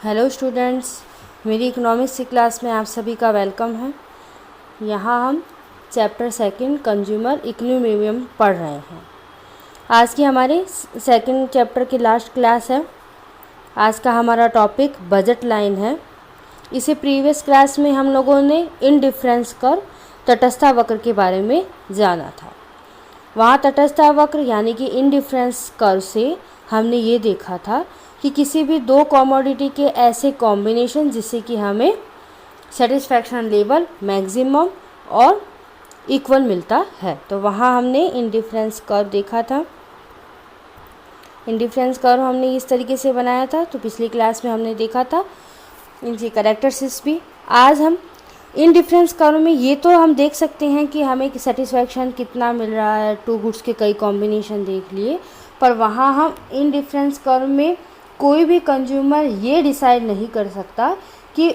Hello students, मेरी economics की class में आप सभी का वेलकम है। यहाँ हम चैप्टर सेकंड कंज्यूमर इक्विलिब्रियम पढ़ रहे हैं। आज की हमारे सेकंड चैप्टर की लास्ट क्लास है। आज का हमारा टॉपिक बजट लाइन है। इसे प्रीवियस क्लास में हम लोगों ने इनडिफरेंस कर्व, तटस्थता वक्र के बारे में जाना था। वहाँ तटस्थता वक्र यानी कि इनडिफरेंस कर्व से हमने ये देखा था कि किसी भी दो कमोडिटी के ऐसे कॉम्बिनेशन जिससे कि हमें सेटिस्फैक्शन लेवल मैक्सिमम और इक्वल मिलता है, तो वहाँ हमने इनडिफरेंस कर्व देखा था। इनडिफरेंस कर्व हमने इस तरीके से बनाया था, तो पिछली क्लास में हमने देखा था इनकी कैरेक्टरिस्टिक्स भी। आज हम इनडिफरेंस कर्व में ये तो हम देख सकते हैं कि हमें सेटिस्फैक्शन कितना मिल रहा है, टू गुड्स के कई कॉम्बिनेशन देख लिए, पर वहाँ हम इनडिफरेंस कर्व में कोई भी कंज्यूमर ये डिसाइड नहीं कर सकता कि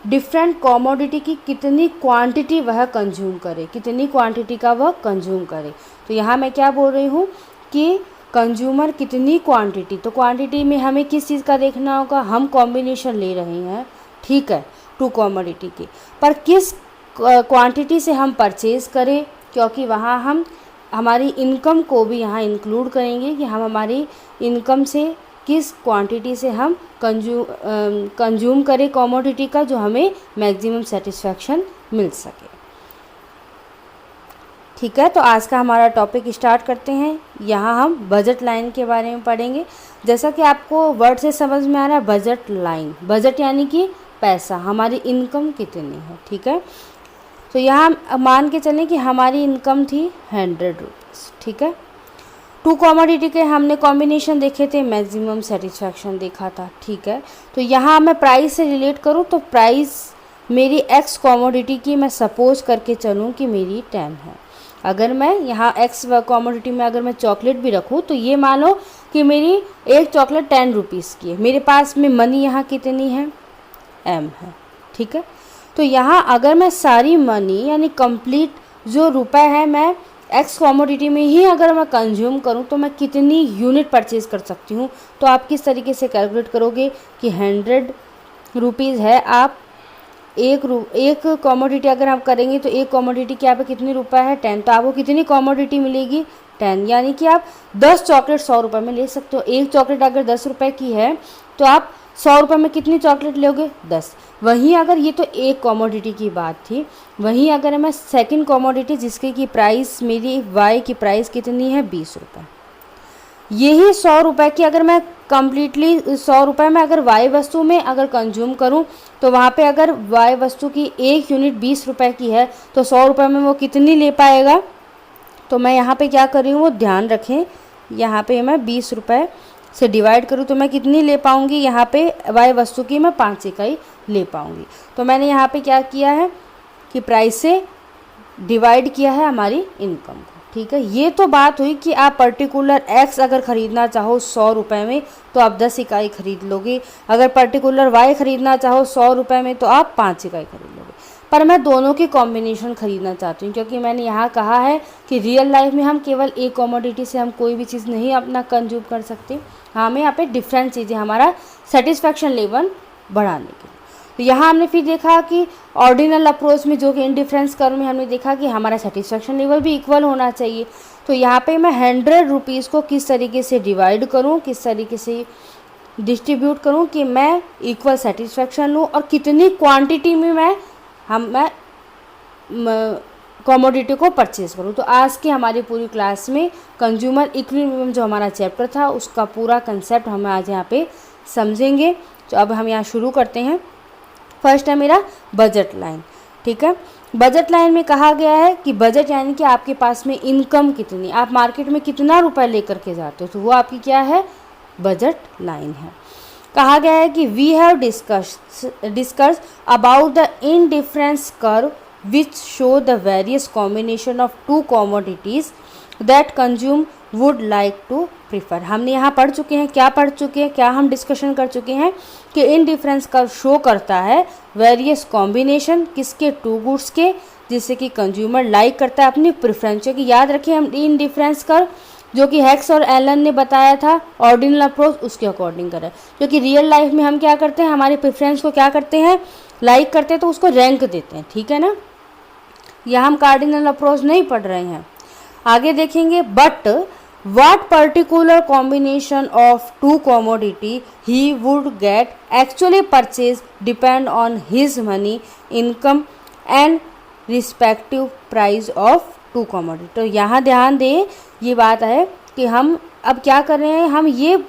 डिफरेंट कमोडिटी की कितनी क्वांटिटी वह कंज्यूम करे, कितनी क्वांटिटी का वह कंज्यूम करे। तो यहाँ मैं क्या बोल रही हूँ कि कंज्यूमर कितनी क्वांटिटी, तो क्वांटिटी में हमें किस चीज़ का देखना होगा, हम कॉम्बिनेशन ले रहे हैं, ठीक है, टू कमोडिटी की, पर किस क्वांटिटी से हम परचेज़ करें, क्योंकि वहाँ हम हमारी इनकम को भी यहाँ इंक्लूड करेंगे कि हम हमारी इनकम से किस क्वांटिटी से हम कंज्यूम करें कमोडिटी का, जो हमें मैक्सिमम सेटिस्फैक्शन मिल सके। ठीक है, तो आज का हमारा टॉपिक स्टार्ट करते हैं। यहाँ हम बजट लाइन के बारे में पढ़ेंगे। जैसा कि आपको वर्ड से समझ में आ रहा है, बजट लाइन, बजट यानी कि पैसा, हमारी इनकम कितनी है। ठीक है, तो यहाँ मान के चलें कि हमारी इनकम थी 100 रुपीज़। ठीक है, टू कमोडिटी के हमने कॉम्बिनेशन देखे थे, मैक्सिमम सेटिस्फैक्शन देखा था। ठीक है, तो यहाँ मैं प्राइस से रिलेट करूँ तो प्राइस मेरी एक्स कमोडिटी की मैं सपोज करके चलूँ कि मेरी 10 है। अगर मैं यहाँ एक्स कमोडिटी में अगर मैं चॉकलेट भी रखूँ तो ये मान लो कि मेरी एक चॉकलेट 10 रुपीज़ की है। मेरे पास में मनी यहाँ कितनी है, m है। ठीक है, तो यहाँ अगर मैं सारी मनी यानी कंप्लीट जो रुपए है मैं एक्स कमोडिटी में ही अगर मैं कंज्यूम करूं तो मैं कितनी यूनिट परचेज़ कर सकती हूं। तो आप किस तरीके से कैलकुलेट करोगे कि 100 रुपीज़ है, आप एक कमोडिटी अगर आप करेंगे तो एक कमोडिटी के यहाँ पे कितने रुपए है, 10, तो आपको कितनी कमोडिटी मिलेगी, 10, यानी कि आप 10 चॉकलेट 100 रुपये में ले सकते हो। एक चॉकलेट अगर 10 रुपये की है तो आप 100 रुपये में कितनी चॉकलेट लोगे, 10। वहीं अगर ये तो एक कमोडिटी की बात थी, वहीं अगर मैं सेकंड कमोडिटी जिसकी की प्राइस मेरी वाई की प्राइस कितनी है 20 रुपये, यही 100 रुपये की अगर मैं कम्प्लीटली 100 रुपये में अगर वाई वस्तु में अगर कंज्यूम करूं तो वहाँ पे अगर वाई वस्तु की एक यूनिट 20 रुपये की है तो 100 रुपये में वो कितनी ले पाएगा। तो मैं यहाँ पे क्या कर रही हूँ वो ध्यान रखें, यहाँ पे मैं 20 रुपये से डिवाइड करूँ तो मैं कितनी ले पाऊँगी, यहाँ पे वाई वस्तु की मैं 5 इकाई ले पाऊँगी। तो मैंने यहाँ पे क्या किया है कि प्राइस से डिवाइड किया है हमारी इनकम को। ठीक है, ये तो बात हुई कि आप पर्टिकुलर एक्स अगर ख़रीदना चाहो 100 रुपये में तो आप 10 इकाई खरीद लोगे, अगर पर्टिकुलर वाई ख़रीदना चाहो 100 रुपये में तो आप 5 इकाई खरीद लोगे। पर मैं दोनों की कॉम्बिनेशन ख़रीदना चाहती हूँ, क्योंकि मैंने यहाँ कहा है कि रियल लाइफ में हम केवल एक कमोडिटी से हम कोई भी चीज़ नहीं अपना कंज्यूम कर सकते, हमें यहाँ पे डिफरेंट चीज़ें हमारा सेटिस्फैक्शन लेवल बढ़ाने के लिए। तो यहाँ हमने फिर देखा कि ऑर्डिनल अप्रोच में जो कि इनडिफरेंस कर्व में हमने देखा कि हमारा सेटिस्फैक्शन लेवल भी इक्वल होना चाहिए। तो यहाँ पे मैं 100 रुपीज़ को किस तरीके से डिवाइड करूँ, किस तरीके से डिस्ट्रीब्यूट करूँ कि मैं इक्वल सेटिस्फैक्शन लूँ और कितनी क्वांटिटी में मैं कमोडिटी को परचेज़ करूँ। तो आज की हमारी पूरी क्लास में कंज्यूमर इक्विलिब्रियम जो हमारा चैप्टर था उसका पूरा कंसेप्ट हम आज यहाँ पे समझेंगे। तो अब हम यहाँ शुरू करते हैं। फर्स्ट है मेरा बजट लाइन। ठीक है, बजट लाइन में कहा गया है कि बजट यानी कि आपके पास में इनकम कितनी, आप मार्केट में कितना रुपए लेकर के जाते हो, तो वो आपकी क्या है, बजट लाइन है। कहा गया है कि we have discuss about the indifference curve which show the various combination of two commodities that consume would like to prefer. हमने यहाँ पढ़ चुके हैं, क्या पढ़ चुके हैं, क्या हम डिस्कशन कर चुके हैं कि इनडिफरेंस कर्व शो करता है वेरियस कॉम्बिनेशन किसके, टू गुड्स के, जिससे कि कंज्यूमर लाइक करता है अपनी प्रेफरेंस। क्योंकि याद रखिए हम इनडिफरेंस कर्व जो कि हेक्स और एलन ने बताया था ऑर्डिनल अप्रोच उसके अकॉर्डिंग करें, क्योंकि रियल लाइफ में हम क्या करते हैं, हमारे प्रेफरेंस को क्या करते हैं, लाइक करते हैं तो उसको रैंक देते हैं, ठीक है ना। यहाँ हम कार्डिनल अप्रोच नहीं पढ़ रहे हैं। आगे देखेंगे, but what particular combination of two commodity he would get actually purchase depend on his money income and respective price of two commodity। तो यहाँ ध्यान दें, ये बात है कि हम अब क्या कर रहे हैं, हम ये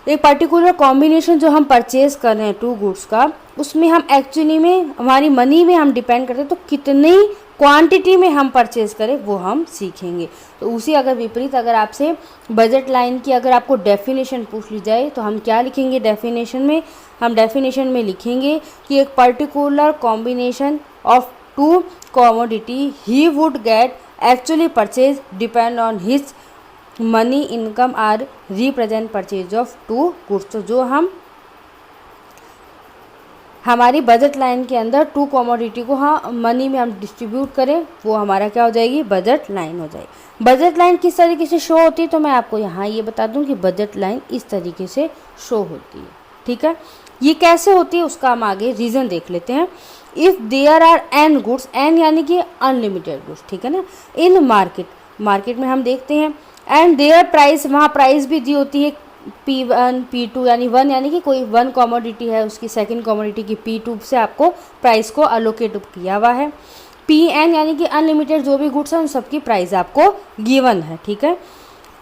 एक पर्टिकुलर कॉम्बिनेशन जो हम परचेज कर रहे हैं टू गुड्स का, उसमें हम एक्चुअली में हमारी मनी में हम डिपेंड करते हैं, तो कितनी क्वांटिटी में हम परचेज करें वो हम सीखेंगे। तो उसी अगर विपरीत अगर आपसे बजट लाइन की अगर आपको डेफिनेशन पूछ ली जाए तो हम क्या लिखेंगे डेफिनेशन में, हम डेफिनेशन में लिखेंगे कि एक particular combination of two commodity he would get actually purchase depend on his money income are represent purchase of two goods. तो जो हम हमारी बजट लाइन के अंदर टू कॉमोडिटी को हाँ मनी में हम डिस्ट्रीब्यूट करें, वो हमारा क्या हो जाएगी, बजट लाइन हो जाएगी। बजट लाइन किस तरीके से शो होती है, तो मैं आपको यहाँ ये बता दूं कि बजट लाइन इस तरीके से शो होती है, ठीक है। ये कैसे होती है उसका हम आगे रीज़न देख लेते हैं। If there are n goods, n यानी कि अनलिमिटेड गुड्स, ठीक है ना, इन मार्केट में हम देखते हैं, एंड देयर प्राइस, वहाँ प्राइस भी दी होती है P1 P2 यानी वन यानी कि कोई वन कॉमोडिटी है उसकी सेकंड कॉमोडिटी की P2 से आपको प्राइस को अलोकेट किया हुआ है। PN यानी कि अनलिमिटेड जो भी गुड्स हैं उन सबकी प्राइस आपको गिवन है, ठीक है।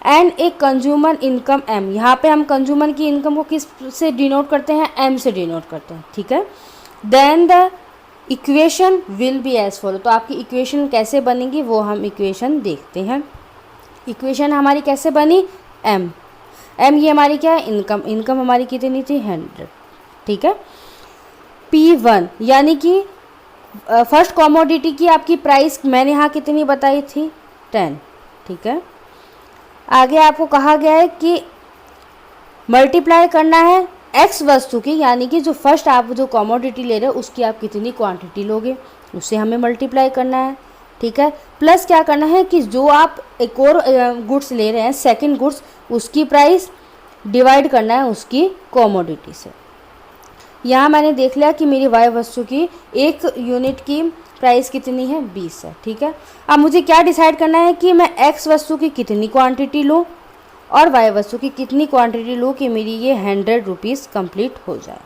एंड एक कंज्यूमर इनकम M, यहाँ पे हम कंज्यूमर की इनकम को किस से डिनोट करते हैं, M से डिनोट करते हैं, ठीक है। Then the equation will be as follow, तो आपकी इक्वेशन कैसे बनेगी वो हम इक्वेशन देखते हैं। इक्वेशन हमारी कैसे बनी, M ये हमारी क्या है, इनकम हमारी कितनी थी 100, ठीक है। P1 यानी कि फर्स्ट कॉमोडिटी की आपकी प्राइस मैंने यहाँ कितनी बताई थी 10, ठीक है। आगे आपको कहा गया है कि मल्टीप्लाई करना है एक्स वस्तु की, यानी कि जो फर्स्ट आप जो कॉमोडिटी ले रहे हो उसकी आप कितनी क्वांटिटी लोगे उससे हमें मल्टीप्लाई करना है, ठीक है। प्लस क्या करना है कि जो आप एक और गुड्स ले रहे हैं सेकंड गुड्स, उसकी प्राइस डिवाइड करना है उसकी कॉमोडिटी से। यहाँ मैंने देख लिया कि मेरी वाई वस्तु की एक यूनिट की प्राइस कितनी है 20 है, ठीक है। अब मुझे क्या डिसाइड करना है कि मैं एक्स वस्तु की कितनी क्वांटिटी लूँ और वाई वस्तु की कितनी क्वांटिटी लूँ कि मेरी ये 100 रुपीज़ कम्प्लीट हो जाए,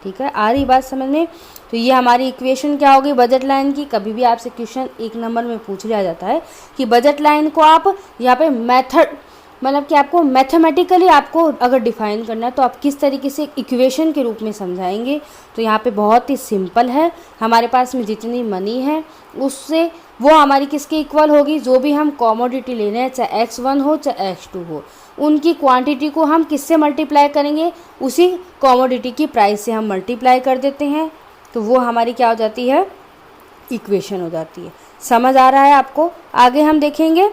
ठीक है। आ रही बात समझ में। तो ये हमारी इक्वेशन क्या होगी बजट लाइन की। कभी भी आपसे क्वेश्चन 1 नंबर में पूछ लिया जाता है कि बजट लाइन को आप यहाँ पे मेथड मतलब कि आपको मैथमेटिकली आपको अगर डिफाइन करना है तो आप किस तरीके से इक्वेशन के रूप में समझाएंगे। तो यहाँ पे बहुत ही सिंपल है, हमारे पास में जितनी मनी है उससे वो हमारी किसके इक्वल होगी, जो भी हम कॉमोडिटी ले रहे हैं चाहे x1 हो चाहे x2 हो, उनकी क्वांटिटी को हम किससे मल्टीप्लाई करेंगे, उसी कॉमोडिटी की प्राइस से हम मल्टीप्लाई कर देते हैं। तो वो हमारी क्या हो जाती है, इक्वेशन हो जाती है। समझ आ रहा है आपको। आगे हम देखेंगे,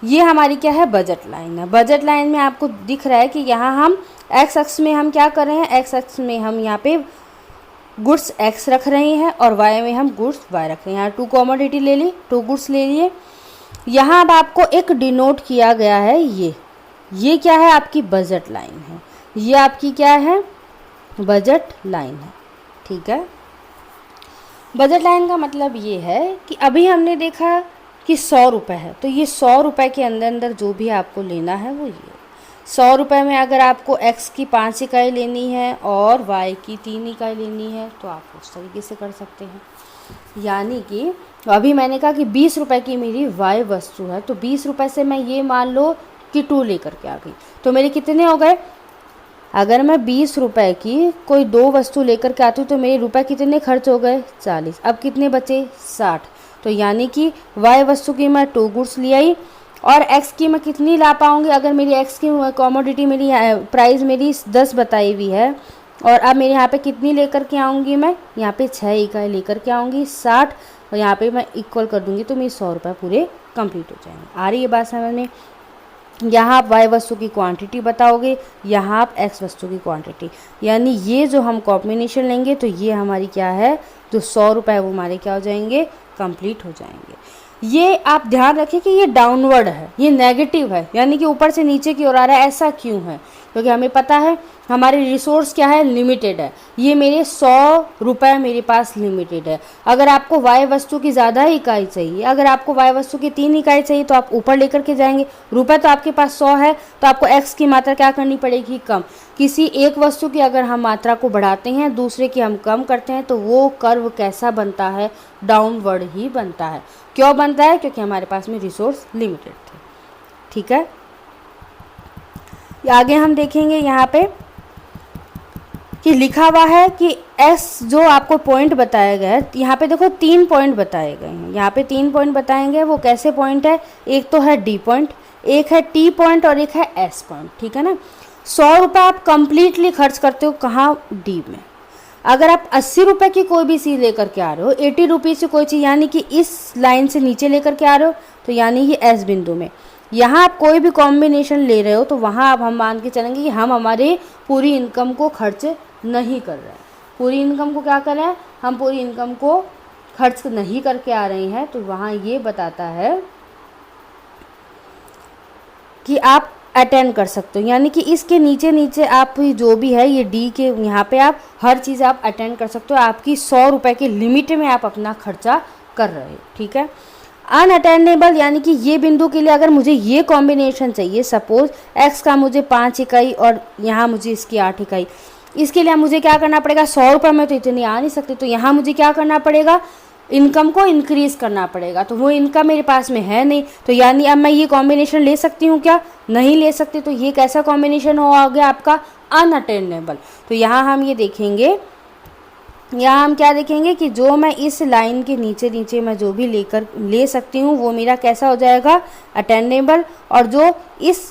ये हमारी क्या है बजट लाइन है। बजट लाइन में आपको दिख रहा है कि यहाँ हम एक्स अक्ष में हम क्या कर रहे हैं, एक्स अक्ष में हम यहाँ पे गुड्स एक्स रख रहे हैं और वाई में हम गुड्स वाई रख रहे हैं। यहाँ 2 कॉमोडिटी ले ली, 2 गुड्स ले लिए। यहाँ अब आपको एक डिनोट किया गया है, ये क्या है आपकी बजट लाइन है, ये आपकी क्या है बजट लाइन है, ठीक है। बजट लाइन का मतलब ये है कि अभी हमने देखा कि 100 रुपये है, तो ये 100 रुपये के अंदर जो भी आपको लेना है वो ये 100 रुपये में अगर आपको x की 5 इकाई लेनी है और y की 3 इकाई लेनी है तो आप उस तरीके से कर सकते हैं। यानी कि अभी मैंने कहा कि 20 रुपये की मेरी y वस्तु है, तो 20 रुपये से मैं ये मान लो कि 2 लेकर के आ गई, तो मेरे कितने हो गए। अगर मैं 20 रुपये की कोई 2 वस्तु लेकर के आती हूँ तो मेरे रुपए कितने खर्च हो गए 40, अब कितने बचे 60। तो यानी कि y वस्तु की मैं 2 गुड्स ले आई और x की मैं कितनी ला पाऊँगी, अगर मेरी x की कॉमोडिटी मेरी प्राइस मेरी 10 बताई हुई है और अब मेरे यहाँ पे कितनी लेकर के आऊँगी, मैं यहाँ पे 6 इकाई लेकर के आऊँगी 60 और यहाँ पे मैं इक्वल कर दूँगी तो मेरे 100 रुपये पूरे कंप्लीट हो जाएंगे। आ रही है बात समझ में। यहाँ आप y वस्तु की क्वांटिटी बताओगे, यहाँ आप x वस्तु की क्वांटिटी, यानी ये जो हम कॉम्बिनेशन लेंगे तो ये हमारी क्या है जो 100 रुपये वो हमारे क्या हो जाएंगे कंप्लीट हो जाएंगे। ये आप ध्यान रखें कि ये डाउनवर्ड है, ये नेगेटिव है, यानी कि ऊपर से नीचे की ओर आ रहा है। ऐसा क्यों है? क्योंकि हमें पता है हमारे रिसोर्स क्या है, लिमिटेड है। ये मेरे 100 रुपये मेरे पास लिमिटेड है। अगर आपको y वस्तु की ज़्यादा इकाई चाहिए, अगर आपको y वस्तु की 3 इकाई चाहिए तो आप ऊपर लेकर के जाएंगे। रुपए तो आपके पास 100 है, तो आपको x की मात्रा क्या करनी पड़ेगी, कम। किसी एक वस्तु की अगर हम मात्रा को बढ़ाते हैं, दूसरे की हम कम करते हैं, तो वो कर्व कैसा बनता है, डाउनवर्ड ही बनता है। क्यों बनता है? क्योंकि हमारे पास में रिसोर्स लिमिटेड थे। ठीक है, आगे हम देखेंगे यहाँ पे कि लिखा हुआ है कि S जो आपको पॉइंट बताया गया है, यहाँ पे देखो 3 पॉइंट बताए गए हैं। यहाँ पे 3 पॉइंट बताएंगे, वो कैसे पॉइंट है, एक तो है D पॉइंट, एक है T पॉइंट और एक है S पॉइंट। ठीक है ना। 100 रुपये आप कंप्लीटली खर्च करते हो कहाँ, D में। अगर आप 80 रुपये की कोई भी चीज़ लेकर के आ रहे हो, 80 रुपीज़ से कोई चीज़, यानी कि इस लाइन से नीचे लेकर के आ रहे हो, तो यानी कि S बिंदु में यहाँ आप कोई भी कॉम्बिनेशन ले रहे हो, तो वहाँ अब हम मान के चलेंगे कि हम हमारे पूरी इनकम को खर्च नहीं कर रहे हैं। पूरी इनकम को क्या कर रहे हैं, हम पूरी इनकम को खर्च नहीं करके आ रहे हैं। तो वहाँ ये बताता है कि आप अटेंड कर सकते हो, यानी कि इसके नीचे नीचे आप जो भी है ये D के यहाँ पे आप हर चीज़ आप अटेंड कर सकते हो। आपकी 100 रुपये की लिमिट में आप अपना खर्चा कर रहे हो। ठीक है। अनअटेंडेबल, यानी कि ये बिंदु के लिए अगर मुझे ये कॉम्बिनेशन चाहिए, सपोज x का मुझे 5 इकाई और यहाँ मुझे इसकी 8 इकाई, इसके लिए मुझे क्या करना पड़ेगा, 100 रुपये में तो इतनी आ नहीं सकती, तो यहाँ मुझे क्या करना पड़ेगा, इनकम को इंक्रीज करना पड़ेगा। तो वो इनकम मेरे पास में है नहीं, तो यानी अब मैं ये कॉम्बिनेशन ले सकती हूँ क्या, नहीं ले सकती। तो ये कैसा कॉम्बिनेशन हो गया आपका, अनअटेंडेबल। तो यहाँ हम ये देखेंगे, यहाँ हम क्या देखेंगे कि जो मैं इस लाइन के नीचे नीचे मैं जो भी ले सकती हूँ वो मेरा कैसा हो जाएगा, अटेंडेबल। और जो इस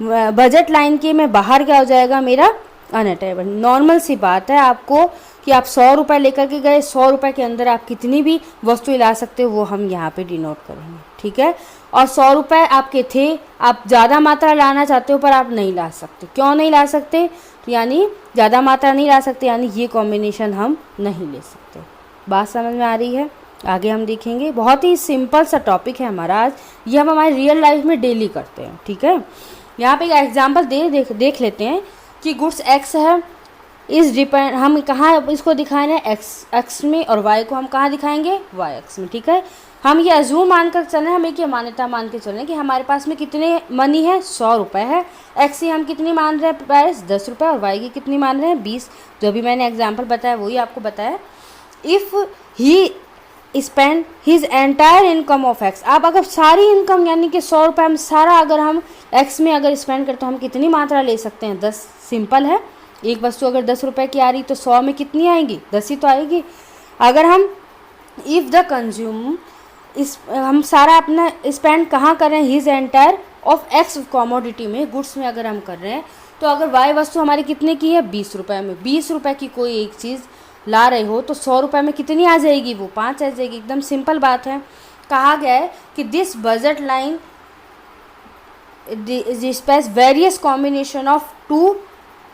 बजट लाइन के मैं बाहर क्या हो जाएगा, मेरा अनअटेंडेबल। नॉर्मल सी बात है आपको कि आप 100 रुपये लेकर के गए, 100 रुपये के अंदर आप कितनी भी वस्तु ला सकते हो वो हम यहाँ पे डिनोट करेंगे। ठीक है। और 100 रुपये आपके थे, आप ज़्यादा मात्रा लाना चाहते हो पर आप नहीं ला सकते। क्यों नहीं ला सकते, तो यानी ज़्यादा मात्रा नहीं ला सकते, यानी ये कॉम्बिनेशन हम नहीं ले सकते। बात समझ में आ रही है। आगे हम देखेंगे, बहुत ही सिंपल सा टॉपिक है हमारा आज, ये हम हमारी रियल लाइफ में डेली करते हैं। ठीक है। यहाँ पे एक एग्जाम्पल देख लेते हैं कि गुड्स x है, इस डिपेंड हम कहाँ इसको दिखाएंगे, x में, और y को हम कहाँ दिखाएंगे, y x में। ठीक है। हम ये अजूम मानकर चलें, हम एक ये मान्यता मान के चलें कि हमारे पास में कितने मनी है, 100 रुपये है। x की हम कितनी मान रहे हैं प्राइस, 10 रुपये, और y की कितनी मान रहे हैं, 20। जो भी मैंने एग्जाम्पल बताया वही आपको बताया। If he spend his entire income of x, आप अगर सारी इनकम यानी कि 100 रुपये हम सारा अगर हम x में अगर स्पेंड करते हैं, हम कितनी मात्रा ले सकते हैं, 10। सिंपल है, एक वस्तु अगर 10 रुपये की आ रही तो 100 में कितनी आएगी, 10 ही तो आएगी। अगर हम इफ़ द कंज्यूम हम सारा अपना स्पेंड कहाँ कर रहे हैं, his entire of x commodity में, गुड्स में अगर हम कर रहे हैं, तो अगर y वस्तु हमारी कितने की है, 20 रुपये में, 20 रुपये की कोई एक चीज़ ला रहे हो तो 100 रुपये में कितनी आ जाएगी, वो 5 आ जाएगी। एकदम सिंपल बात है। कहा गया है कि this budget line displace various combination of 2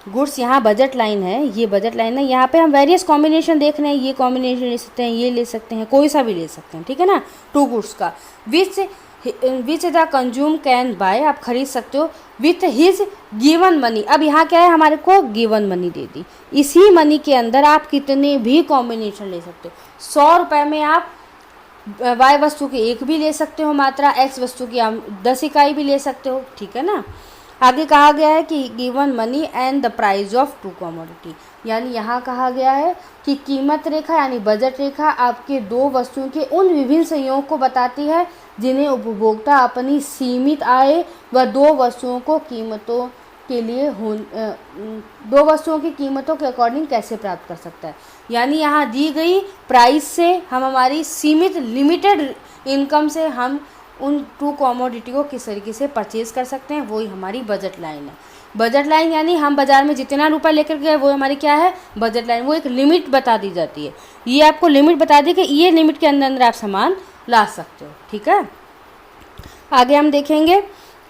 goods. यहाँ बजट लाइन है, ये बजट लाइन है, यहाँ पे हम वेरियस कॉम्बिनेशन देख रहे हैं, ये कॉम्बिनेशन ले सकते हैं, ये ले सकते हैं, कोई सा भी ले सकते हैं। ठीक है ना। 2 गुड्स का which the consume can buy, आप खरीद सकते हो विथ हिज गिवन मनी। अब यहाँ क्या है, हमारे को गिवन मनी दे दी, इसी मनी के अंदर आप कितने भी कॉम्बिनेशन ले सकते हो। 100 रुपये में आप y वस्तु की 1 भी ले सकते हो मात्रा, x वस्तु की आप 10 इकाई भी ले सकते हो। ठीक है ना। आगे कहा गया है कि given money and the price of 2 commodity, यानी यहाँ कहा गया है कि कीमत रेखा यानी बजट रेखा आपके 2 वस्तुओं के उन विभिन्न संयोगों को बताती है जिन्हें उपभोक्ता अपनी सीमित आय व 2 वस्तुओं को कीमतों के लिए 2 वस्तुओं की कीमतों के अकॉर्डिंग कैसे प्राप्त कर सकता है। यानी यहाँ दी गई प्राइस से हम हमारी सीमित लिमिटेड इनकम से हम उन 2 कमोडिटी को किस तरीके से परचेज कर सकते हैं, वही हमारी बजट लाइन है। बजट लाइन यानी हम बाज़ार में जितना रुपया लेकर गए वो हमारी क्या है, बजट लाइन। वो एक लिमिट बता दी जाती है, ये आपको लिमिट बता दी कि ये लिमिट के अंदर आप सामान ला सकते हो। ठीक है। आगे हम देखेंगे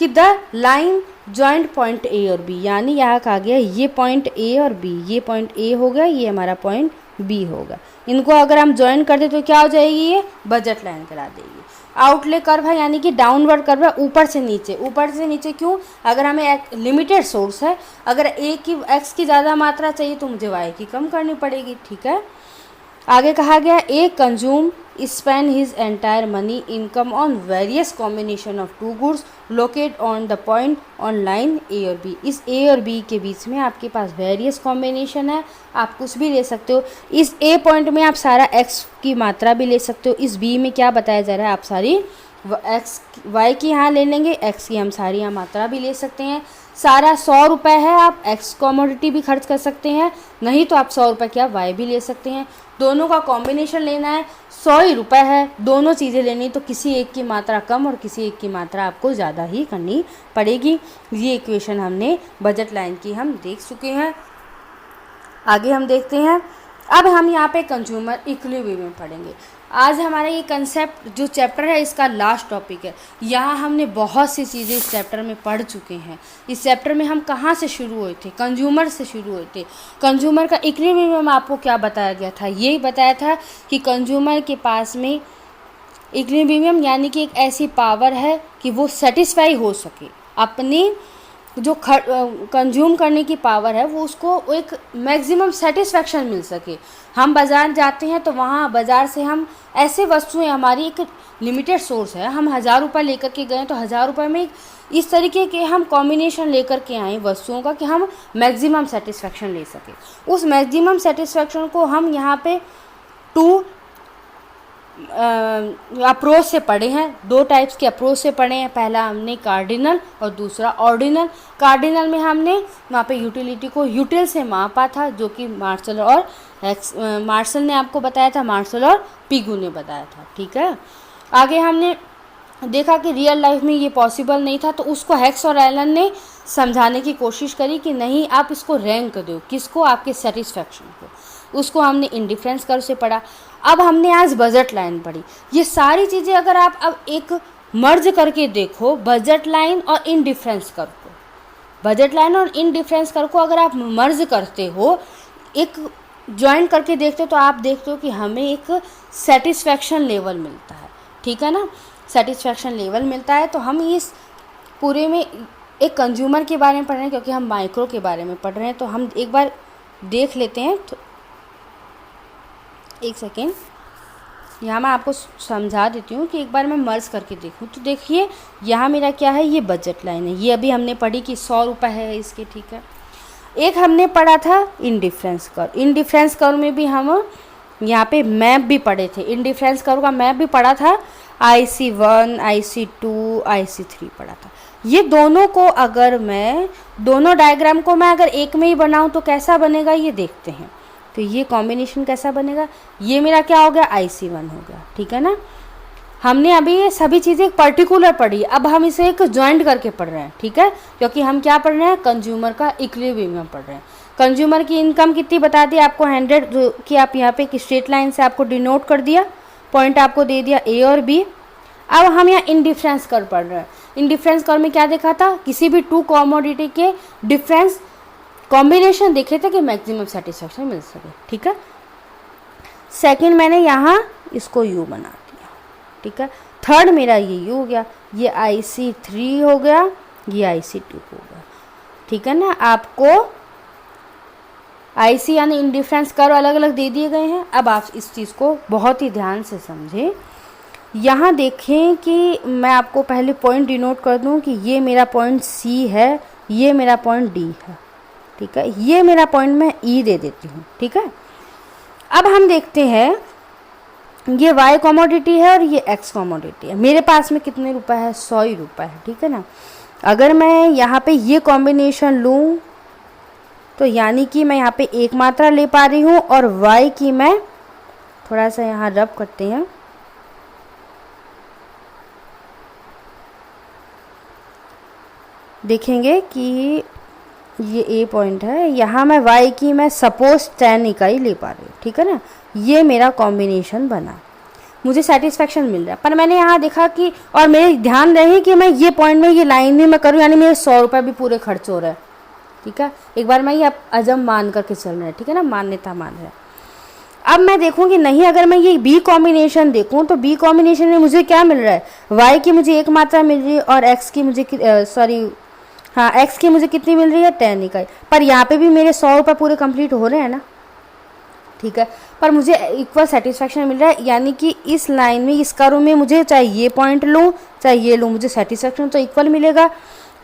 कि the line joint point A और बी, यानी यहाँ कहा गया ये पॉइंट ए और बी, ये पॉइंट ए हो गया, ये हमारा पॉइंट बी होगा। इनको अगर हम ज्वाइन कर दे तो क्या हो जाएगी, ये बजट लाइन करा देगी। आउटले कर्व है यानी कि डाउनवर्ड कर्व है, ऊपर से नीचे। ऊपर से नीचे क्यों? अगर हमें एक लिमिटेड सोर्स है, अगर एक्स की ज़्यादा मात्रा चाहिए तो मुझे वाई की कम करनी पड़ेगी, ठीक है। आगे कहा गया a consumer spend his entire money income on various combination of two goods locate on the point on line A और बी। इस ए और बी के बीच में आपके पास वेरियस कॉम्बिनेशन है, आप कुछ भी ले सकते हो। इस ए पॉइंट में आप सारा एक्स की मात्रा भी ले सकते हो। इस बी में क्या बताया जा रहा है, आप सारी एक्स वाई की यहाँ ले लेंगे, एक्स की हम सारी यहाँ मात्रा भी ले सकते हैं। सारा 100 रुपये है, आप एक्स कॉमोडिटी भी खर्च कर सकते हैं, नहीं तो आप 100 रुपये की आप वाई भी ले सकते हैं। दोनों का कॉम्बिनेशन लेना है, 100 ही रुपये है, दोनों चीज़ें लेनी, तो किसी एक की मात्रा कम और किसी एक की मात्रा आपको ज़्यादा ही करनी पड़ेगी। ये इक्वेशन हमने बजट लाइन की हम देख चुके हैं। आगे हम देखते हैं, अब हम यहाँ पे कंज्यूमर इक्विलिब्रियम पढ़ेंगे। आज हमारा ये कंसेप्ट जो चैप्टर है इसका लास्ट टॉपिक है। यहाँ हमने बहुत सी चीज़ें इस चैप्टर में पढ़ चुके हैं। इस चैप्टर में हम कहाँ से शुरू हुए थे? कंज्यूमर से शुरू हुए थे। कंज्यूमर का इक्विलिब्रियम आपको क्या बताया गया था? यही बताया था कि कंज्यूमर के पास में इक्विलिब्रियम यानी कि एक ऐसी पावर है कि वो सेटिस्फाई हो सके, अपनी जो कंज्यूम करने की पावर है वो उसको एक मैक्सिमम सेटिस्फेक्शन मिल सके। हम बाज़ार जाते हैं तो वहाँ बाज़ार से हम ऐसे वस्तुएं, हमारी एक लिमिटेड सोर्स है, हम 1000 रुपये लेकर के गए तो 1000 रुपये में इस तरीके के हम कॉम्बिनेशन लेकर के आए वस्तुओं का कि हम मैक्सिमम सेटिस्फेक्शन ले सके। उस मैक्सिमम सेटिस्फेक्शन को हम यहाँ पे टू अप्रोच से पढ़े हैं, 2 टाइप्स के अप्रोच से पढ़े हैं। पहला हमने कार्डिनल और दूसरा ऑर्डिनल। कार्डिनल में हमने वहाँ पे यूटिलिटी को यूटिल से मापा था, जो कि मार्शल और मार्शल ने आपको बताया था, मार्शल और पिगू ने बताया था, ठीक है। आगे हमने देखा कि रियल लाइफ में ये पॉसिबल नहीं था, तो उसको हेक्स और एलन ने समझाने की कोशिश करी कि नहीं, आप इसको रैंक दो, किसको? आपके सेटिस्फेक्शन को। उसको हमने इंडिफरेंस कर्व से पढ़ा। अब हमने आज बजट लाइन पढ़ी। ये सारी चीज़ें अगर आप अब एक मर्ज करके देखो, बजट लाइन और इंडिफरेंस कर्व को, बजट लाइन और इंडिफरेंस कर्व को अगर आप मर्ज करते हो, एक ज्वाइन करके देखते हो, तो आप देखते हो कि हमें एक सेटिस्फेक्शन लेवल मिलता है, ठीक है ना। सेटिस्फेक्शन लेवल मिलता है, तो हम इस पूरे में एक कंज्यूमर के बारे में पढ़ रहे हैं, क्योंकि हम माइक्रो के बारे में पढ़ रहे हैं। तो हम एक बार देख लेते हैं, तो एक सेकेंड, यहाँ मैं आपको समझा देती हूँ कि एक बार मैं मर्ज करके देखूँ। तो देखिए यहाँ मेरा क्या है, ये बजट लाइन है, ये अभी हमने पढ़ी कि 100 रुपये है इसके, ठीक है। एक हमने पढ़ा था इंडिफरेंस कर्व। इंडिफरेंस कर्व में भी हम यहाँ पे मैप भी पढ़े थे, इंडिफरेंस कर्व का मैप भी पढ़ा था। IC1, IC2, IC3 पढ़ा था। ये दोनों को अगर मैं, दोनों डायग्राम को मैं अगर एक में ही बनाऊँ तो कैसा बनेगा, ये देखते हैं। तो ये कॉम्बिनेशन कैसा बनेगा, ये मेरा क्या हो गया, IC1 हो गया, ठीक है ना। हमने अभी ये सभी चीज़ें पर्टिकुलर पढ़ी, अब हम इसे एक जॉइंट करके पढ़ रहे हैं, ठीक है, क्योंकि हम क्या पढ़ रहे हैं, कंज्यूमर का इक्विलिब्रियम पढ़ रहे हैं। कंज्यूमर की इनकम कितनी बता दी आपको, 100, जो कि आप यहाँ पे एक स्ट्रेट लाइन से आपको डिनोट कर दिया, पॉइंट आपको दे दिया A और B। अब हम यहाँ इंडिफरेंस कर्व पढ़ रहे हैं। इंडिफरेंस कर्व में क्या देखा था, किसी भी 2 कॉमोडिटी के डिफरेंस कॉम्बिनेशन देखे थे कि मैक्सिमम सेटिस्फेक्शन मिल सके, ठीक है। सेकंड मैंने यहाँ इसको U बना दिया, ठीक है। थर्ड मेरा ये U हो गया, ये IC3 हो गया, ये IC2 हो गया, ठीक है ना। आपको IC यानी इंडिफरेंस कर्व अलग अलग दे दिए गए हैं। अब आप इस चीज़ को बहुत ही ध्यान से समझें। यहाँ देखें कि मैं आपको पहले पॉइंट डिनोट कर दूँ कि ये मेरा पॉइंट C है, ये मेरा पॉइंट D है, ठीक है। ये मेरा पॉइंट मैं E दे देती हूँ, ठीक है। अब हम देखते हैं, ये Y कॉमोडिटी है और ये X कॉमोडिटी है। मेरे पास में कितने रुपए है, 100 ही रुपये है, ठीक है ना। अगर मैं यहाँ पे ये कॉम्बिनेशन लूँ तो यानी कि मैं यहाँ पे एक मात्रा ले पा रही हूँ, और Y की मैं थोड़ा सा यहाँ रब करते हैं, देखेंगे कि ये A पॉइंट है, यहाँ मैं Y की मैं सपोज 10 इकाई ले पा रही हूँ, ठीक है ना। ये मेरा कॉम्बिनेशन बना, मुझे सेटिस्फेक्शन मिल रहा है। पर मैंने यहाँ देखा कि, और मेरे ध्यान रहे कि मैं ये पॉइंट में ये लाइन भी मैं करूँ, यानी मेरे 100 रुपये भी पूरे खर्च हो रहे हैं, ठीक है। एक बार मैं ये अजम मान करके चल रहे हैं, ठीक है ना, मान्यता मान रहे हैं। अब मैं देखूँ कि नहीं, अगर मैं ये बी कॉम्बिनेशन देखूँ तो बी कॉम्बिनेशन में मुझे क्या मिल रहा है, वाई की मुझे एक मात्रा मिल रही है और एक्स की मुझे एक्स की मुझे कितनी मिल रही है, 10 इकाई। पर यहाँ पे भी मेरे 100 रुपये पूरे कंप्लीट हो रहे हैं ना, ठीक है, पर मुझे इक्वल सेटिस्फैक्शन मिल रहा है। यानी कि इस लाइन में, इस कर्व में मुझे चाहे ये पॉइंट लूँ चाहे ये लूँ, मुझे सेटिस्फैक्शन तो इक्वल मिलेगा।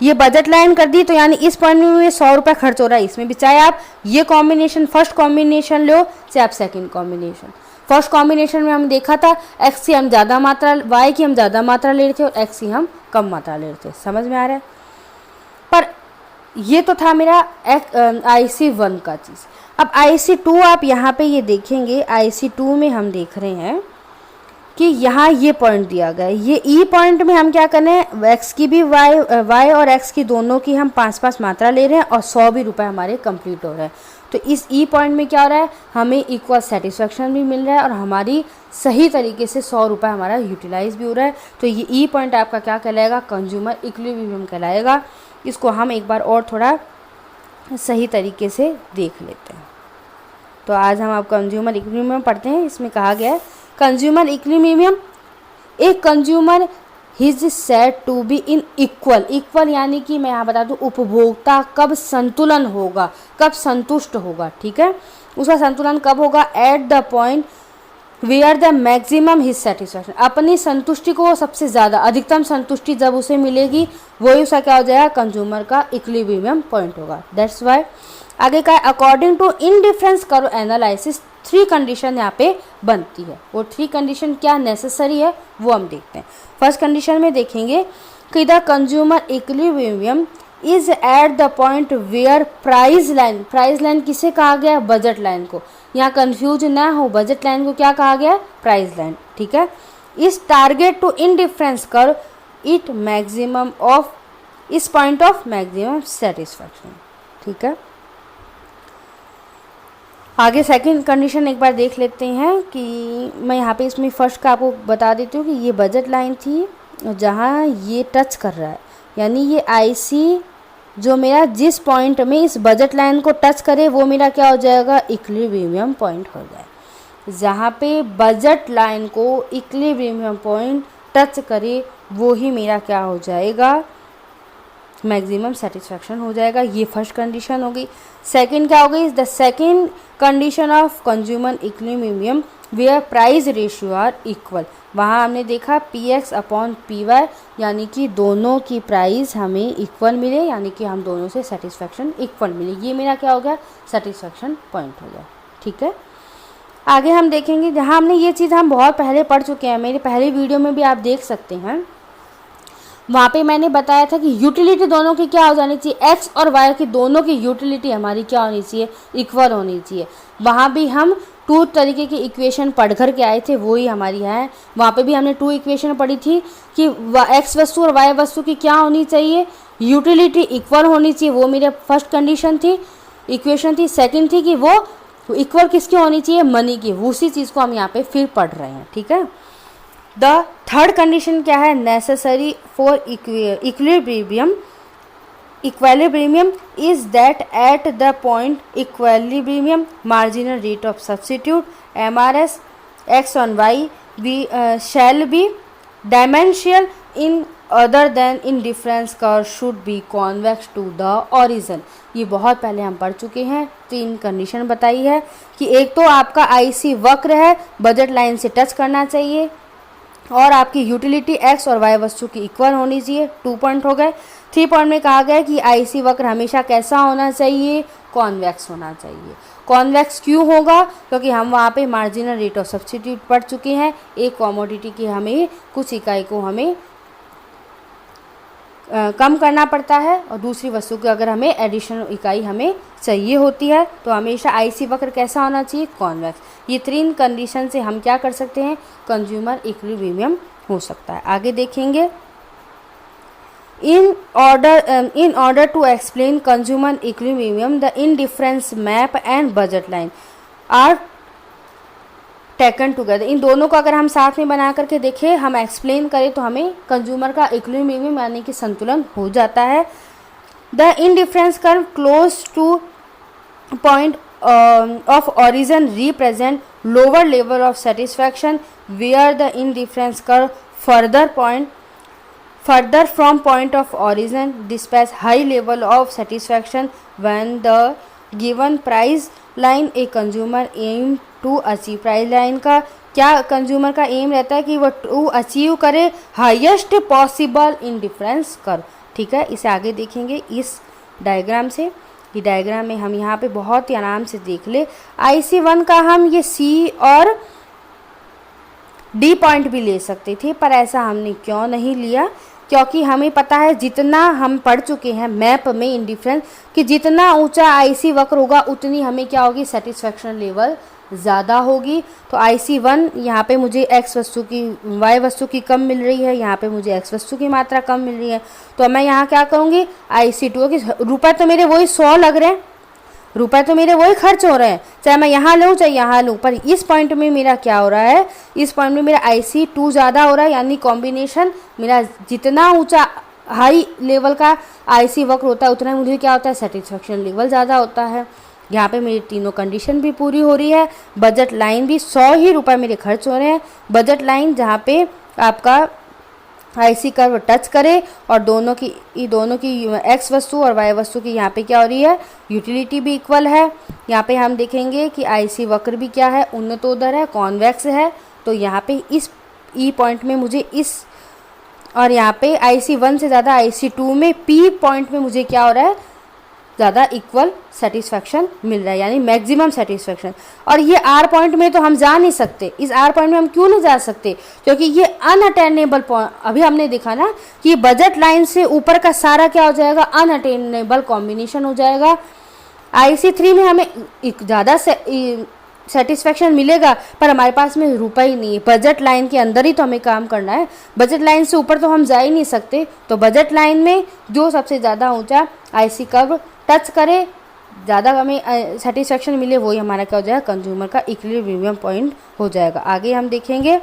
ये बजट लाइन कर दी तो यानी इस पॉइंट में मुझे 100 रुपये खर्च हो रहा है, इसमें भी, चाहे आप ये कॉम्बिनेशन फर्स्ट कॉम्बिनेशन लो चाहे आप सेकंड कॉम्बिनेशन। फर्स्ट कॉम्बिनेशन में हम देखा था एक्स की हम ज़्यादा मात्रा, वाई की हम ज़्यादा मात्रा ले रहे थे और एक्स की हम कम मात्रा ले रहे थे, समझ में आ रहा है। पर ये तो था मेरा IC1 का चीज़। अब IC2 आप यहाँ पे ये देखेंगे, IC2 में हम देख रहे हैं कि यहाँ ये पॉइंट दिया गया है। ये ई पॉइंट में हम क्या कर रहे हैं, एक्स की भी वाई और एक्स की दोनों की हम 5-5 मात्रा ले रहे हैं और 100 भी रुपये हमारे कंप्लीट हो रहे हैं। तो इस ई पॉइंट में क्या हो रहा है, हमें इक्वल सेटिस्फैक्शन भी मिल रहा है और हमारी सही तरीके से 100 रुपये हमारा यूटिलाइज भी हो रहा है। तो ये ई पॉइंट आपका क्या कहलाएगा, कंज्यूमर इक्विलिब्रियम कहलाएगा। इसको हम एक बार और थोड़ा सही तरीके से देख लेते हैं। तो आज हम आप कंज्यूमर इक्विलिब्रियम पढ़ते हैं। इसमें कहा गया है कंज्यूमर इक्विलिब्रियम, एक consumer is said to be in equal यानी कि मैं यहाँ बता दूँ, उपभोक्ता कब संतुलन होगा, कब संतुष्ट होगा, ठीक है, उसका संतुलन कब होगा, at the point where the maximum his satisfaction, अपनी संतुष्टि को सबसे ज़्यादा अधिकतम संतुष्टि जब उसे मिलेगी वही उसका क्या हो जाएगा, कंज्यूमर का इक्विलिब्रियम पॉइंट होगा। दैट्स वाई आगे का अकॉर्डिंग टू इनडिफरेंस करो एनालिसिस 3 कंडीशन यहाँ पे बनती है। वो 3 कंडीशन क्या नेसेसरी है वो हम देखते हैं। फर्स्ट कंडीशन में देखेंगे कि the consumer equilibrium is at the point where price line किसे कहा गया है, बजट लाइन को। यहाँ कंफ्यूज ना हो, बजट लाइन को क्या कहा गया है, प्राइस लाइन, ठीक है। इस टारगेट टू इनडिफरेंस कर इट मैक्सिमम ऑफ इस पॉइंट ऑफ मैक्सिमम सेटिस्फैक्शन, ठीक है। आगे सेकंड कंडीशन एक बार देख लेते हैं कि मैं यहाँ पे इसमें फर्स्ट का आपको बता देती हूँ कि ये बजट लाइन थी जहाँ ये टच कर रहा है, यानी ये IC जो मेरा जिस पॉइंट में इस बजट लाइन को टच करे वो मेरा क्या हो जाएगा, इक्विलिब्रियम पॉइंट हो जाए। जहाँ पे बजट लाइन को इक्विलिब्रियम पॉइंट टच करे वो ही मेरा क्या हो जाएगा, मैक्सिमम सेटिस्फैक्शन हो जाएगा। ये फर्स्ट कंडीशन हो गई। सेकंड क्या हो गई, the second condition of consumer equilibrium where price ratio are equal. वहाँ हमने देखा PX/PY यानी कि दोनों की प्राइस हमें इक्वल मिले, यानी कि हम दोनों से सेटिस्फैक्शन इक्वल मिले। ये मेरा क्या हो गया, सेटिस्फैक्शन पॉइंट हो गया, ठीक है। आगे हम देखेंगे, जहाँ हमने ये चीज़ हम बहुत पहले पढ़ चुके हैं, मेरे पहले वीडियो में भी आप देख सकते हैं। वहाँ पे मैंने बताया था कि यूटिलिटी दोनों की क्या हो जानी चाहिए, एक्स और वाई की दोनों की यूटिलिटी हमारी क्या होनी चाहिए, इक्वल होनी चाहिए। वहाँ भी हम 2 तरीके की इक्वेशन पढ़ कर के आए थे, वही हमारी है। वहाँ पे भी हमने 2 इक्वेशन पढ़ी थी कि एक्स वस्तु और वाई वस्तु की क्या होनी चाहिए, यूटिलिटी इक्वल होनी चाहिए। वो मेरे फर्स्ट कंडीशन थी, इक्वेशन थी। सेकंड थी कि वो इक्वल किसकी होनी चाहिए, मनी की। उसी चीज़ को हम यहाँ पे फिर पढ़ रहे हैं, ठीक है। द थर्ड कंडीशन क्या है, necessary for equilibrium is that at the point equilibrium marginal rate of substitute MRS x on y shall be dimensional in other than indifference curve should be convex to the origin। ये बहुत पहले हम पढ़ चुके हैं। 3 condition बताई है कि एक तो आपका IC वक्र है, बजट लाइन से टच करना चाहिए, और आपकी यूटिलिटी एक्स और वाई वस्तु की इक्वल होनी चाहिए। 2 पॉइंट हो गए। 3 पॉइंट में कहा गया कि IC वक्र हमेशा कैसा होना चाहिए, कॉन्वेक्स होना चाहिए। कॉन्वेक्स क्यों होगा, क्योंकि हम वहाँ पे मार्जिनल रेट ऑफ सब्स्टिट्यूट पढ़ चुके हैं। एक कमोडिटी की हमें कुछ इकाई को हमें कम करना पड़ता है और दूसरी वस्तु की अगर हमें एडिशनल इकाई हमें चाहिए होती है, तो हमेशा IC वक्र कैसा होना चाहिए, कॉन्वेक्स। ये 3 कंडीशन से हम क्या कर सकते हैं, कंज्यूमर इक्विलिब्रियम हो सकता है। आगे देखेंगे, in order to explain consumer equilibrium the indifference map and budget line are taken together। इन दोनों को अगर हम साथ में बना करके देखें, हम एक्सप्लेन करें तो हमें कंज्यूमर का इक्विलिब्रियम यानी कि संतुलन हो जाता है। The indifference curve close two point of origin represent lower level of satisfaction where the indifference curve further from point of origin displays high level of satisfaction when the given price line a consumer aim to achieve. Price line का क्या consumer का M रहता है कि वो to achieve करे highest possible indifference curve. ठीक है, इसे आगे देखेंगे इस डायग्राम से. ये डायग्राम में हम यहाँ पे बहुत ही आराम से देख ले. IC1 का हम ये C और D पॉइंट भी ले सकते थे, पर ऐसा हमने क्यों नहीं लिया, क्योंकि हमें पता है जितना हम पढ़ चुके हैं मैप में इंडिफरेंस कि जितना ऊंचा IC वक्र होगा उतनी हमें क्या होगी, सेटिस्फैक्शन लेवल ज़्यादा होगी. तो IC1 यहाँ पे मुझे x वस्तु की y वस्तु की कम मिल रही है, यहाँ पे मुझे x वस्तु की मात्रा कम मिल रही है. तो मैं यहाँ क्या करूँगी, IC2 की रुपए तो मेरे वही 100 लग रहे हैं, रुपए तो मेरे वही खर्च हो रहे हैं, चाहे मैं यहाँ लूँ चाहे यहाँ लूँ, पर इस पॉइंट में मेरा क्या हो रहा है, इस पॉइंट में मेरा IC2 ज़्यादा हो रहा है. यानी कॉम्बिनेशन मेरा जितना ऊँचा हाई लेवल का IC वक्र होता है उतना मुझे क्या होता है, सेटिस्फैक्शन लेवल ज़्यादा होता है. यहाँ पे मेरी तीनों कंडीशन भी पूरी हो रही है. बजट लाइन भी 100 ही रुपए मेरे खर्च हो रहे हैं. बजट लाइन जहाँ पे आपका IC कर्व टच करे और दोनों की x वस्तु और y वस्तु की यहाँ पे क्या हो रही है, यूटिलिटी भी इक्वल है. यहाँ पे हम देखेंगे कि IC वक्र भी क्या है, उन्नतोदर है, कॉन्वेक्स है. तो यहाँ पे इस E पॉइंट में मुझे इस और यहाँ पे IC1 से ज़्यादा IC2 में P पॉइंट में मुझे क्या हो रहा है, ज़्यादा इक्वल सेटिस्फैक्शन मिल रहा है, यानी मैक्सिमम सेटिस्फैक्शन. और ये R पॉइंट में तो हम जा नहीं सकते. इस R पॉइंट में हम क्यों नहीं जा सकते, क्योंकि ये अनअटेनेबल पॉइंट. अभी हमने देखा ना कि बजट लाइन से ऊपर का सारा क्या हो जाएगा, अनअटेनेबल कॉम्बिनेशन हो जाएगा. IC3 में हमें ज़्यादा सेटिस्फैक्शन मिलेगा, पर हमारे पास में रुपए ही नहीं है. बजट लाइन के अंदर ही तो हमें काम करना है, बजट लाइन से ऊपर तो हम जा ही नहीं सकते. तो बजट लाइन में जो सबसे ज़्यादा ऊंचा IC कर्व टच करे, ज़्यादा हमें सेटिस्फैक्शन मिले, वही हमारा क्या हो जाएगा, कंज्यूमर का इक्विलिब्रियम पॉइंट हो जाएगा. आगे हम देखेंगे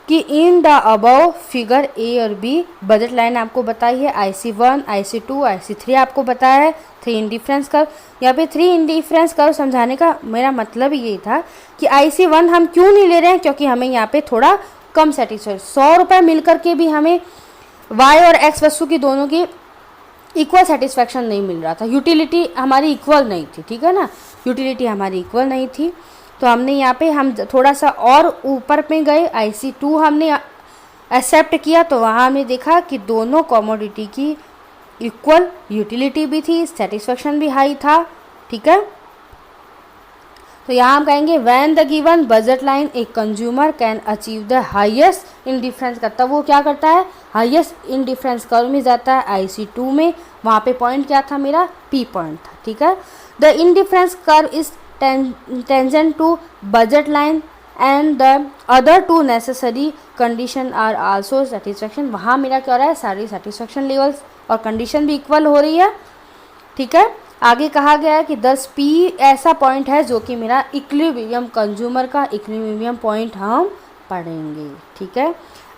कि in the above figure A और B बजट लाइन आपको बताई है, IC1, IC2, IC3 आपको बताया है. 3 इंडिफरेंस कर्व. यहाँ पे 3 इंडिफरेंस कर्व समझाने का मेरा मतलब यही था कि IC1 हम क्यों नहीं ले रहे हैं, क्योंकि हमें यहाँ पे थोड़ा कम सेटिस्फैक्शन, 100 रुपये मिल करके भी हमें y और x वस्तु की दोनों की इक्वल सेटिस्फैक्शन नहीं मिल रहा था. यूटिलिटी हमारी इक्वल नहीं थी. ठीक है ना, यूटिलिटी हमारी इक्वल नहीं थी. तो हमने यहाँ पे हम थोड़ा सा और ऊपर में गए, IC2 हमने एक्सेप्ट किया, तो वहाँ हमने देखा कि दोनों कमोडिटी की इक्वल यूटिलिटी भी थी, सेटिस्फैक्शन भी हाई था. ठीक है, तो यहाँ हम कहेंगे when the given budget line a consumer can achieve the highest indifference curve. तब वो क्या करता है, हाईएस्ट इंडिफरेंस कर्व में जाता है IC2 में. वहाँ पे पॉइंट क्या था मेरा, P पॉइंट था. ठीक है, the indifference curve is tangent to budget line and the other two necessary condition are also satisfaction. वहाँ मेरा क्या हो रहा है, सारी सेटिस्फैक्शन लेवल्स और कंडीशन भी इक्वल हो रही है. ठीक है, आगे कहा गया है कि 10 P ऐसा पॉइंट है जो कि मेरा इक्विलिब्रियम, कंज्यूमर का इक्विलिब्रियम पॉइंट हम पढ़ेंगे. ठीक है,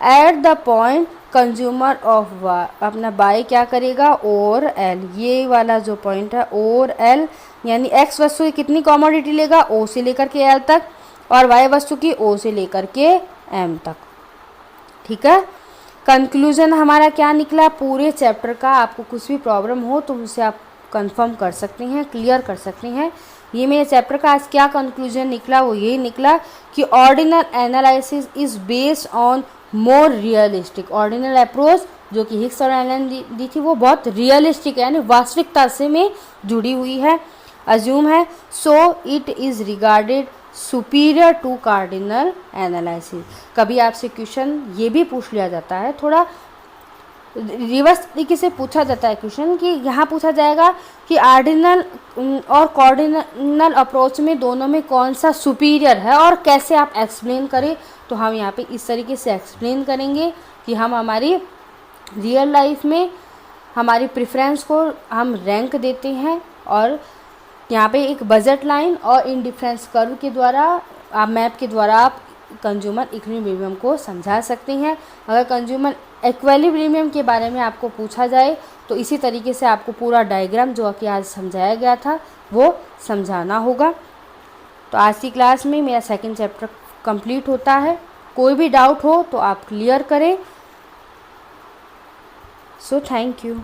eight the point consumer of अपना बाय क्या करेगा, और L, ये वाला जो पॉइंट है और L, यानी x वस्तु की कितनी कमोडिटी लेगा, O से लेकर के L तक, और y वस्तु की O से लेकर के M तक. ठीक है, कंक्लूजन हमारा क्या निकला पूरे चैप्टर का. आपको कुछ भी प्रॉब्लम हो तो उसे आप कंफर्म कर सकते हैं, क्लियर कर सकते हैं. ये मेरे चैप्टर का आज क्या कंक्लूजन निकला, वो यही निकला कि ordinal analysis is based on more realistic. Ordinal approach जो कि हिक्स और एलन दी थी वो बहुत रियलिस्टिक है, यानी वास्तविकता से में जुड़ी हुई है, अज्यूम है. So it is regarded superior to cardinal analysis. कभी आपसे क्वेश्चन ये भी पूछ लिया जाता है, थोड़ा रिवर्स तरीके से पूछा जाता है क्वेश्चन, कि यहाँ पूछा जाएगा कि ऑर्डिनल और कॉर्डिनल अप्रोच में दोनों में कौन सा सुपीरियर है और कैसे आप एक्सप्लेन करें. तो हम यहाँ पे इस तरीके से एक्सप्लेन करेंगे कि हम हमारी रियल लाइफ में हमारी प्रेफरेंस को हम रैंक देते हैं, और यहाँ पे एक बजट लाइन और इंडिफरेंस कर्व के द्वारा आप मैप के द्वारा आप कंज्यूमर इक्विलिब्रियम को समझा सकते हैं. अगर कंज्यूमर इक्विलिब्रियम के बारे में आपको पूछा जाए तो तो इसी तरीके से आपको पूरा डायग्राम जो कि आज समझाया गया था वो समझाना होगा। तो आज की क्लास में मेरा सेकंड चैप्टर कंप्लीट होता है। कोई भी डाउट हो तो आप क्लियर करें। So thank you.